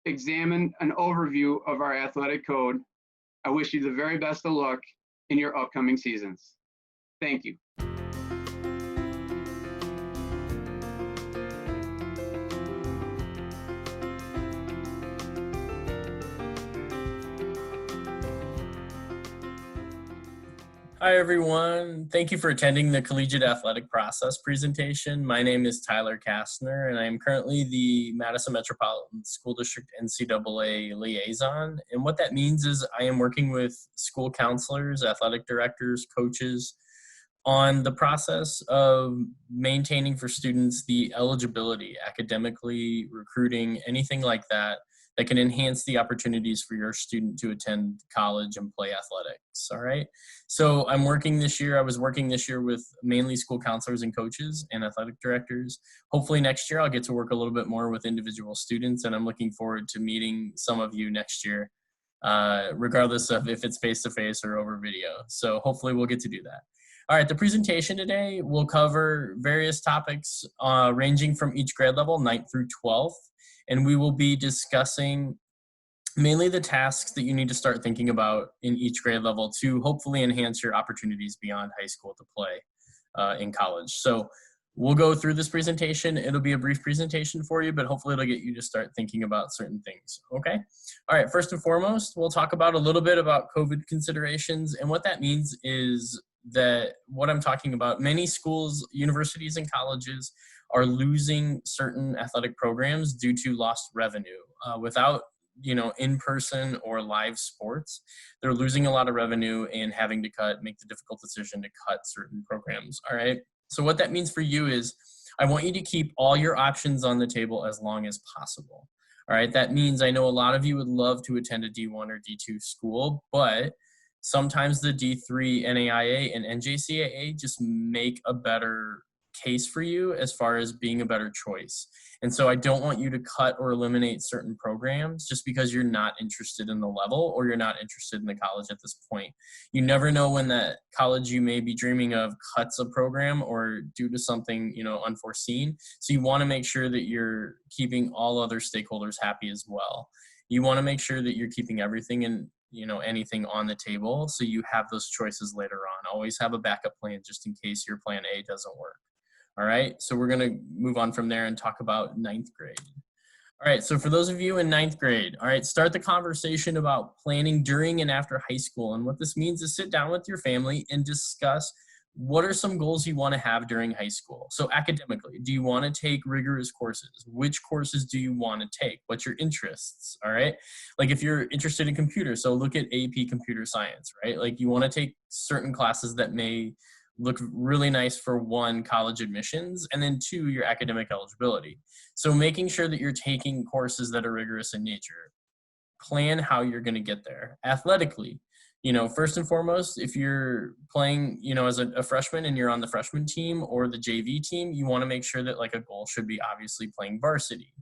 examine an overview of our athletic code. I wish you the very best of luck in your upcoming seasons. Thank you. Hi, everyone. Thank you for attending the Collegiate Athletic Process presentation. My name is Tyler Kastner, and I am currently the Madison Metropolitan School District NCAA liaison. And what that means is I am working with school counselors, athletic directors, coaches on the process of maintaining for students the eligibility, academically, recruiting, anything like that, that can enhance the opportunities for your student to attend college and play athletics, all right? So I was working this year with mainly school counselors and coaches and athletic directors. Hopefully next year I'll get to work a little bit more with individual students, and I'm looking forward to meeting some of you next year, regardless of if it's face-to-face or over video. So hopefully we'll get to do that. All right, the presentation today will cover various topics ranging from each grade level, 9th through 12th. And we will be discussing mainly the tasks that you need to start thinking about in each grade level to hopefully enhance your opportunities beyond high school to play in college. So we'll go through this presentation. It'll be a brief presentation for you, but hopefully it'll get you to start thinking about certain things, okay? All right, first and foremost, we'll talk about a little bit about COVID considerations. And what that means is that what I'm talking about, many schools, universities, and colleges are losing certain athletic programs due to lost revenue. Without, in-person or live sports, they're losing a lot of revenue and having to make the difficult decision to cut certain programs, all right? So what that means for you is I want you to keep all your options on the table as long as possible, all right? That means I know a lot of you would love to attend a D1 or D2 school, but sometimes the D3 NAIA and NJCAA just make a better case for you as far as being a better choice. And so I don't want you to cut or eliminate certain programs just because you're not interested in the level or you're not interested in the college at this point. You never know when that college you may be dreaming of cuts a program or due to something, unforeseen. So you want to make sure that you're keeping all other stakeholders happy as well. You want to make sure that you're keeping everything and anything on the table so you have those choices later on. Always have a backup plan just in case your plan A doesn't work. All right, so we're gonna move on from there and talk about 9th grade. All right, so for those of you in 9th grade, all right, start the conversation about planning during and after high school. And what this means is sit down with your family and discuss what are some goals you wanna have during high school. So academically, do you wanna take rigorous courses? Which courses do you wanna take? What's your interests, all right? Like if you're interested in computers, so look at AP Computer Science, right? Like you wanna take certain classes that may look really nice for one, college admissions, and then 2, your academic eligibility. So making sure that you're taking courses that are rigorous in nature. Plan how you're gonna get there. Athletically, First and foremost, if you're playing, as a freshman and you're on the freshman team or the JV team, you want to make sure that like a goal should be obviously playing varsity.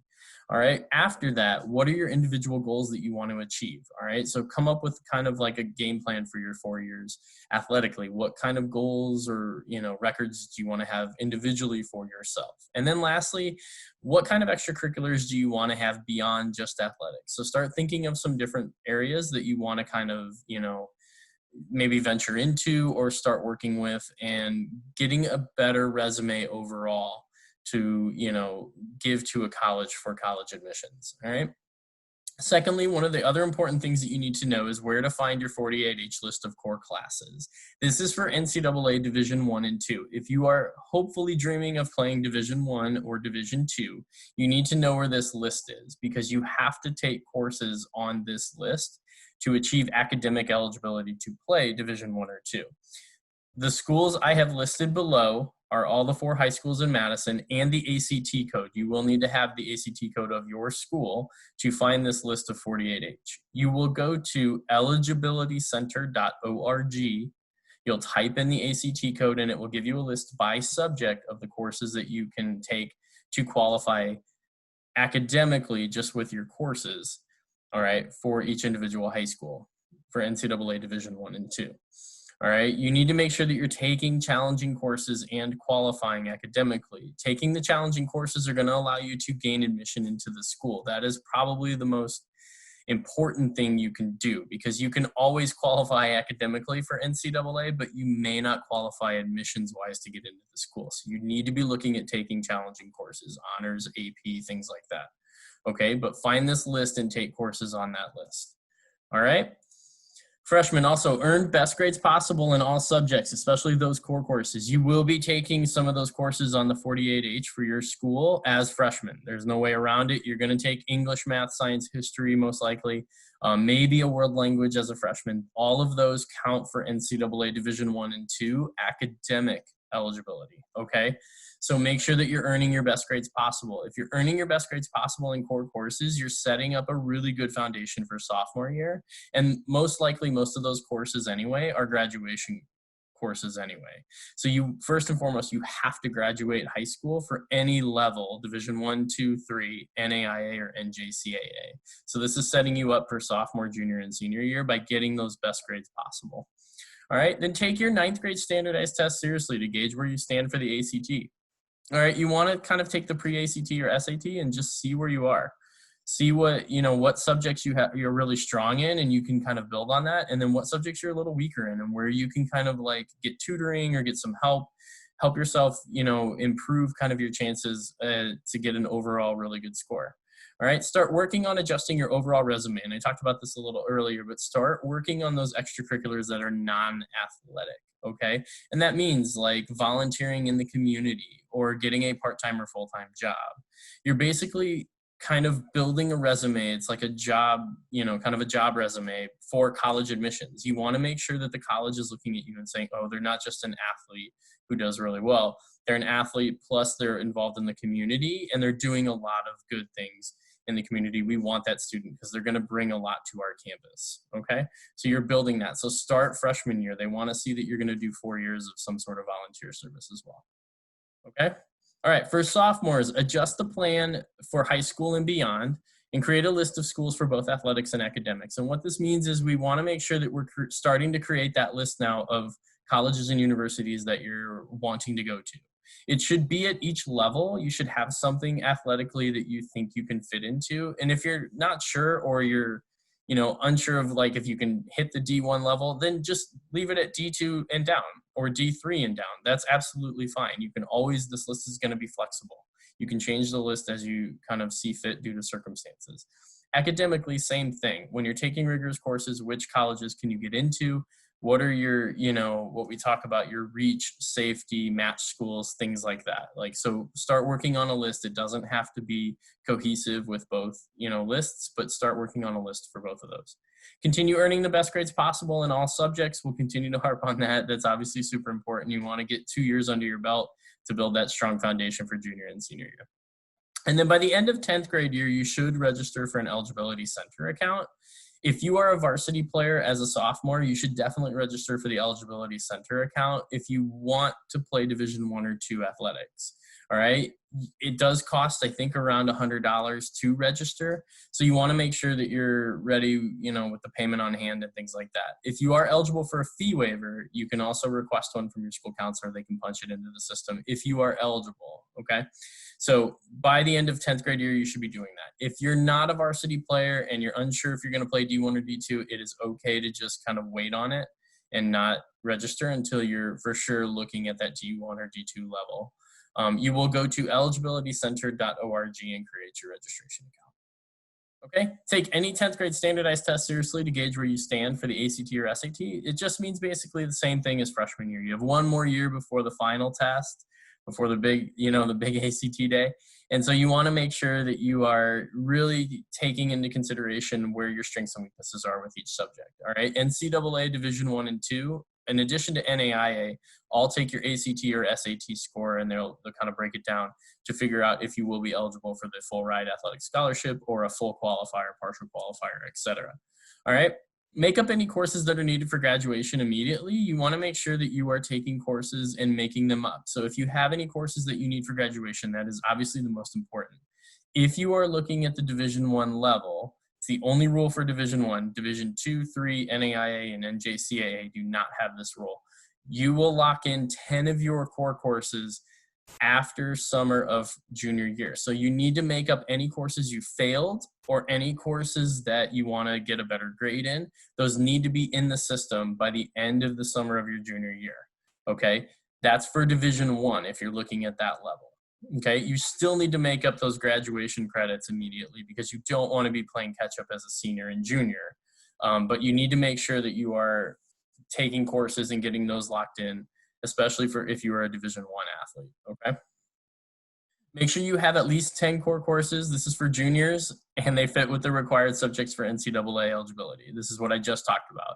All right. After that, what are your individual goals that you want to achieve? All right. So come up with kind of like a game plan for your 4 years athletically. What kind of goals or, records do you want to have individually for yourself? And then lastly, what kind of extracurriculars do you want to have beyond just athletics? So start thinking of some different areas that you want to kind of, maybe venture into or start working with, and getting a better resume overall to, give to a college for college admissions. All right. Secondly, one of the other important things that you need to know is where to find your 48H list of core classes. This is for NCAA Division I and II. If you are hopefully dreaming of playing Division I or Division II, you need to know where this list is, because you have to take courses on this list to achieve academic eligibility to play Division I or II. The schools I have listed below are all the 4 high schools in Madison and the ACT code. You will need to have the ACT code of your school to find this list of 48H. You will go to eligibilitycenter.org. You'll type in the ACT code and it will give you a list by subject of the courses that you can take to qualify academically just with your courses, all right, for each individual high school for NCAA Division I and II. All right, you need to make sure that you're taking challenging courses and qualifying academically. Taking the challenging courses are going to allow you to gain admission into the school. That is probably the most important thing you can do, because you can always qualify academically for NCAA, but you may not qualify admissions-wise to get into the school. So you need to be looking at taking challenging courses, honors, AP, things like that. Okay, but find this list and take courses on that list. All right. Freshmen also earn best grades possible in all subjects, especially those core courses. You will be taking some of those courses on the 48H for your school as freshmen. There's no way around it. You're going to take English, math, science, history, most likely, maybe a world language as a freshman. All of those count for NCAA Division I and II academic eligibility, okay? So make sure that you're earning your best grades possible. If you're earning your best grades possible in core courses, you're setting up a really good foundation for sophomore year. And most likely, most of those courses anyway are graduation courses anyway. So you, first and foremost, you have to graduate high school for any level, Division I, II, III, NAIA, or NJCAA. So this is setting you up for sophomore, junior, and senior year by getting those best grades possible. All right, then take your 9th grade standardized test seriously to gauge where you stand for the ACT. All right, you want to kind of take the pre-ACT or SAT and just see where you are. See what, what subjects you're really strong in, and you can kind of build on that. And then what subjects you're a little weaker in, and where you can kind of like get tutoring or get some help yourself, improve kind of your chances to get an overall really good score. All right, start working on adjusting your overall resume. And I talked about this a little earlier, but start working on those extracurriculars that are non-athletic, okay? And that means like volunteering in the community or getting a part-time or full-time job. You're basically kind of building a resume. It's like a job, kind of a job resume for college admissions. You want to make sure that the college is looking at you and saying, oh, they're not just an athlete who does really well. They're an athlete, plus they're involved in the community, and they're doing a lot of good things in the community. We want that student because they're going to bring a lot to our campus, okay? So you're building that. So start freshman year. They want to see that you're going to do 4 years of some sort of volunteer service as well, okay? All right, for sophomores, adjust the plan for high school and beyond and create a list of schools for both athletics and academics. And what this means is we want to make sure that we're starting to create that list now of colleges and universities that you're wanting to go to. It should be at each level. You should have something athletically that you think you can fit into. And if you're not sure, or you're, unsure of like if you can hit the D1 level, then just leave it at D2 and down, or D3 and down. That's absolutely fine. You can always, this list is going to be flexible. You can change the list as you kind of see fit due to circumstances. Academically, same thing. When you're taking rigorous courses, which colleges can you get into? What are your, what we talk about, your reach, safety, match schools, things like that. Like, so start working on a list. It doesn't have to be cohesive with both, lists, but start working on a list for both of those. Continue earning the best grades possible in all subjects. We'll continue to harp on that. That's obviously super important. You want to get 2 years under your belt to build that strong foundation for junior and senior year. And then by the end of 10th grade year, you should register for an Eligibility Center account. If you are a varsity player as a sophomore, you should definitely register for the Eligibility Center account if you want to play Division I or II athletics. All right. It does cost, I think, around $100 to register. So you want to make sure that you're ready, you know, with the payment on hand and things like that. If you are eligible for a fee waiver, you can also request one from your school counselor. They can punch it into the system if you are eligible. Okay. So by the end of 10th grade year, you should be doing that. If you're not a varsity player and you're unsure if you're going to play D1 or D2, it is okay to just kind of wait on it and not register until you're for sure looking at that D1 or D2 level. You will go to eligibilitycenter.org and create your registration account. Okay, take any 10th grade standardized test seriously to gauge where you stand for the ACT or SAT. It just means basically the same thing as freshman year. You have one more year before the final test, before the big, the big ACT day. And so you want to make sure that you are really taking into consideration where your strengths and weaknesses are with each subject. All right, NCAA Division I and II, in addition to NAIA, I'll take your ACT or SAT score and they'll kind of break it down to figure out if you will be eligible for the full ride athletic scholarship or a full qualifier, partial qualifier, etc. All right. Make up any courses that are needed for graduation immediately. You want to make sure that you are taking courses and making them up. So if you have any courses that you need for graduation, that is obviously the most important. If you are looking at the Division I level, it's the only rule for Division I. Division II, III, NAIA, and NJCAA do not have this rule. You will lock in 10 of your core courses after summer of junior year. So you need to make up any courses you failed or any courses that you want to get a better grade in. Those need to be in the system by the end of the summer of your junior year. Okay, that's for Division I if you're looking at that level. Okay, you still need to make up those graduation credits immediately because you don't want to be playing catch up as a senior and junior. But you need to make sure that you are taking courses and getting those locked in, especially for if you are a Division I athlete. Okay. Make sure you have at least 10 core courses. This is for juniors and they fit with the required subjects for NCAA eligibility. This is what I just talked about.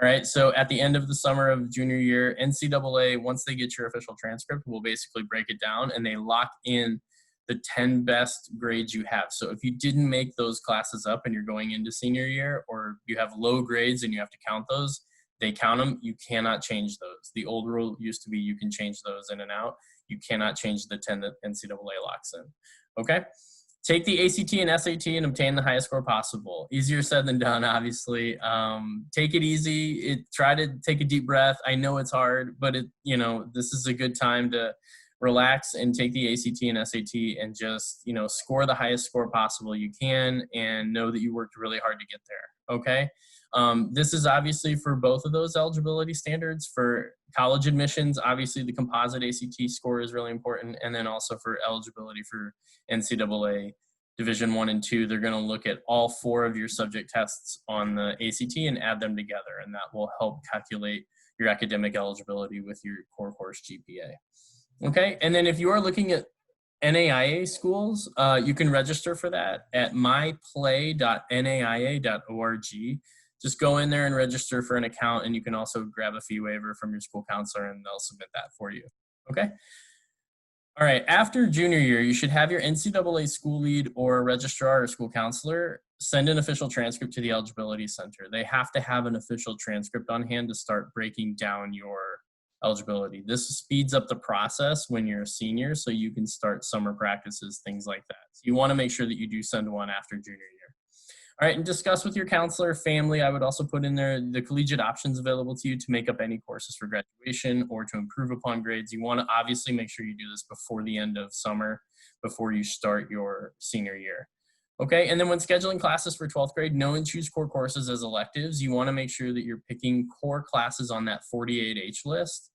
All right. So at the end of the summer of junior year, NCAA, once they get your official transcript, will basically break it down and they lock in the 10 best grades you have. So if you didn't make those classes up and you're going into senior year, or you have low grades and you have to count those, they count them. You cannot change those. The old rule used to be you can change those in and out. You cannot change the 10 that NCAA locks in. Okay? Take the ACT and SAT and obtain the highest score possible. Easier said than done, obviously. Take it easy. Try to take a deep breath. I know it's hard, but this is a good time to relax and take the ACT and SAT and just, score the highest score possible you can and know that you worked really hard to get there. Okay? This is obviously for both of those eligibility standards. For college admissions, obviously the composite ACT score is really important. And then also for eligibility for NCAA Division I and II, they're going to look at all 4 of your subject tests on the ACT and add them together. And that will help calculate your academic eligibility with your core course GPA. Okay. And then if you are looking at NAIA schools, you can register for that at myplay.naia.org. Just go in there and register for an account, and you can also grab a fee waiver from your school counselor and they'll submit that for you. Okay. All right. After junior year, you should have your NCAA school lead or registrar or school counselor send an official transcript to the Eligibility Center. They have to have an official transcript on hand to start breaking down your eligibility. This speeds up the process when you're a senior, so you can start summer practices, things like that. So you want to make sure that you do send one after junior year. All right, and discuss with your counselor, family. I would also put in there the collegiate options available to you to make up any courses for graduation or to improve upon grades. You want to obviously make sure you do this before the end of summer, before you start your senior year. Okay, and then when scheduling classes for 12th grade, know and choose core courses as electives. You want to make sure that you're picking core classes on that 48H list.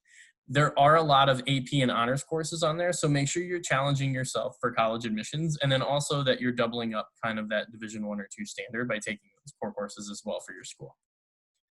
There are a lot of AP and honors courses on there, so make sure you're challenging yourself for college admissions, and then also that you're doubling up kind of that Division I or II standard by taking those core courses as well for your school.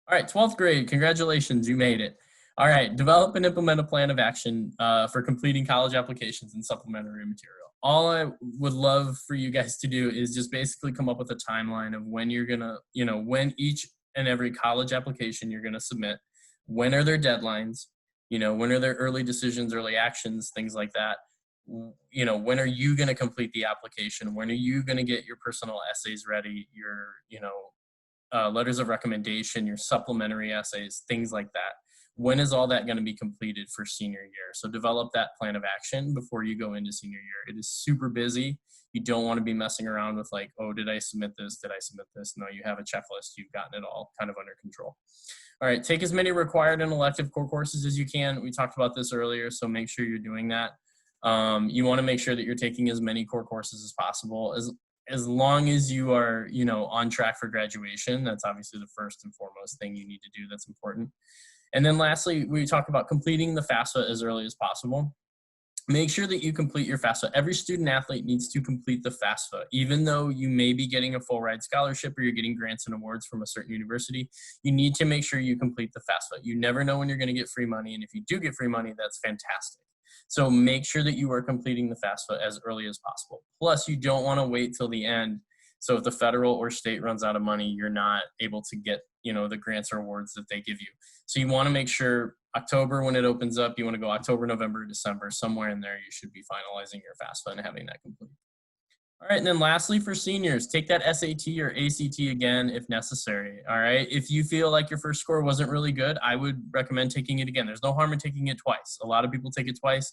All right, 12th grade, congratulations, you made it. All right, develop and implement a plan of action for completing college applications and supplementary material. All I would love for you guys to do is just basically come up with a timeline of when you're gonna, when each and every college application you're gonna submit, when are their deadlines, when are there early decisions, early actions, things like that? When are you going to complete the application? When are you going to get your personal essays ready, your, letters of recommendation, your supplementary essays, things like that. When is all that going to be completed for senior year? So develop that plan of action before you go into senior year. It is super busy. You don't want to be messing around with like, oh, did I submit this? Did I submit this? No, you have a checklist. You've gotten it all kind of under control. All right, take as many required and elective core courses as you can. We talked about this earlier, so make sure you're doing that. You want to make sure that you're taking as many core courses as possible. As long as you are, on track for graduation, that's obviously the first and foremost thing you need to do that's important. And then lastly, we talk about completing the FAFSA as early as possible. Make sure that you complete your FAFSA. Every student athlete needs to complete the FAFSA. Even though you may be getting a full ride scholarship or you're getting grants and awards from a certain university, you need to make sure you complete the FAFSA. You never know when you're going to get free money, and if you do get free money, that's fantastic. So make sure that you are completing the FAFSA as early as possible. Plus, you don't want to wait till the end. So if the federal or state runs out of money, you're not able to get, the grants or awards that they give you. So you want to make sure October, when it opens up, you want to go October, November, December, somewhere in there, you should be finalizing your FAFSA and having that complete. All right, and then lastly for seniors, take that SAT or ACT again if necessary, all right? If you feel like your first score wasn't really good, I would recommend taking it again. There's no harm in taking it twice. A lot of people take it twice.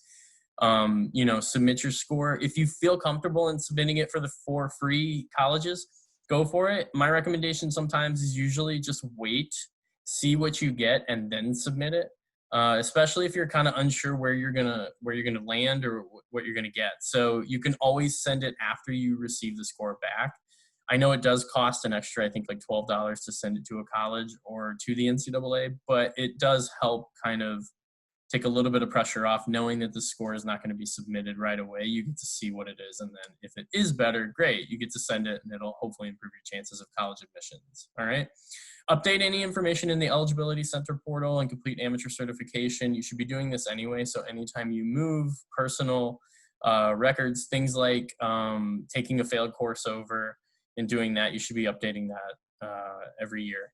Submit your score. If you feel comfortable in submitting it for the 4 free colleges, go for it. My recommendation sometimes is usually just wait, see what you get, and then submit it. Especially if you're kind of unsure where you're gonna land or what you're gonna get. So you can always send it after you receive the score back. I know it does cost an extra, I think like $12 to send it to a college or to the NCAA, but it does help kind of take a little bit of pressure off knowing that the score is not going to be submitted right away. You get to see what it is, and then if it is better, great. You get to send it, and it'll hopefully improve your chances of college admissions. All right. Update any information in the Eligibility Center portal and complete amateur certification. You should be doing this anyway, so anytime you move personal records, things like taking a failed course over and doing that, you should be updating that every year.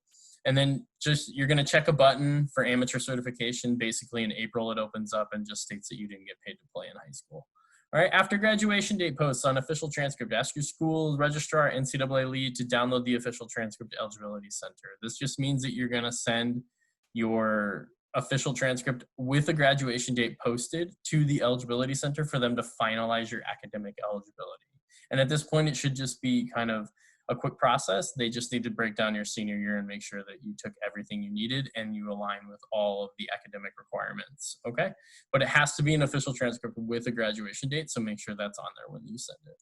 And then you're going to check a button for amateur certification. Basically in April, it opens up and just states that you didn't get paid to play in high school. All right, after graduation date posts on official transcript, ask your school registrar, NCAA lead to download the official transcript to Eligibility Center. This just means that you're going to send your official transcript with a graduation date posted to the Eligibility Center for them to finalize your academic eligibility. And at this point, it should just be kind of a quick process. They just need to break down your senior year and make sure that you took everything you needed and you align with all of the academic requirements, okay? But it has to be an official transcript with a graduation date, so make sure that's on there when you send it.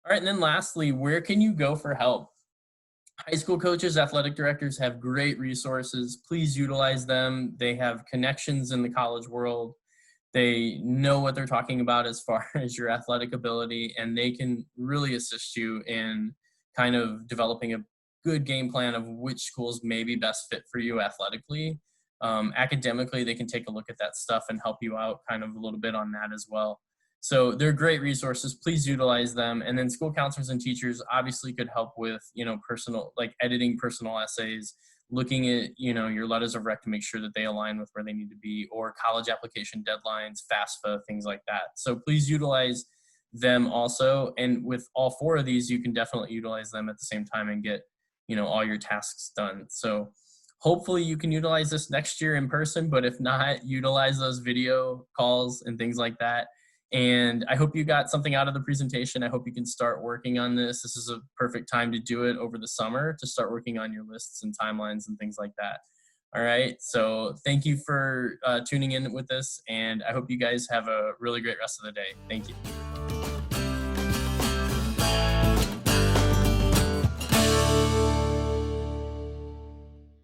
All right, and then lastly, where can you go for help? High school coaches, athletic directors have great resources. Please utilize them. They have connections in the college world. They know what they're talking about as far as your athletic ability, and they can really assist you in kind of developing a good game plan of which schools may be best fit for you athletically. Academically, they can take a look at that stuff and help you out kind of a little bit on that as well. So they're great resources. Please utilize them. And then school counselors and teachers obviously could help with, personal, like editing personal essays, looking at, your letters of rec to make sure that they align with where they need to be, or college application deadlines, FAFSA, things like that. So please utilize them also, and with all 4 of these you can definitely utilize them at the same time and get all your tasks done. So hopefully you can utilize this next year in person, but if not, utilize those video calls and things like that. And I hope you got something out of the presentation. I hope you can start working on this. This is a perfect time to do it over the summer, to start working on your lists and timelines and things like that. All right, so thank you for tuning in with this, and I hope you guys have a really great rest of the day. Thank you.